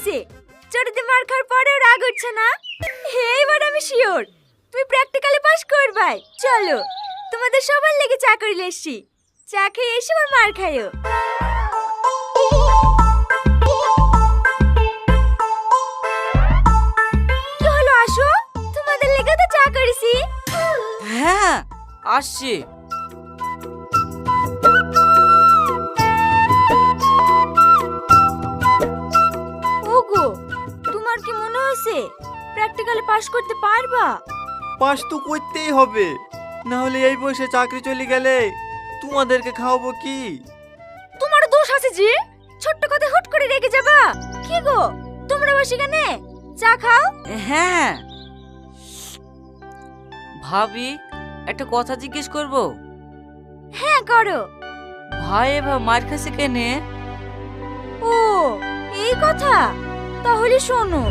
হয়েছে, ছোটতে মার খাওয়ার পরেও রাগ উঠছে না। এইবার আমি শিওর তুমি প্র্যাকটিক্যালে পাস করবাই। চলো, তোমাদের সবার লেগে চা করে এসছি, চা খেয়ে এসে আবার মার খাইও। কি হলো, আসো, তোমাদের লেগে তো চা করেছি। হ্যাঁ, আসছি। ওগো, তোমার কি মনে হয়েছে প্র্যাকটিক্যালে পাস করতে পারবা? পাস তো করতেই হবে, না হলে এই বয়সে চাকরি চলে গেলে তোমাদেরকে খাওয়াবো কি? তোমার দোষ আছে যে, ছোট্ট কথা হুট করে রেগে যাবা। কি গো, তোমরা বসে কেন, চা খাও। হ্যাঁ, ভাবি একটা কথা জিজ্ঞেস করব। হ্যাঁ করো। ভাই এবার মার খাচ্ছে কেনে? ও, এই কথা, তাহলে শোনো।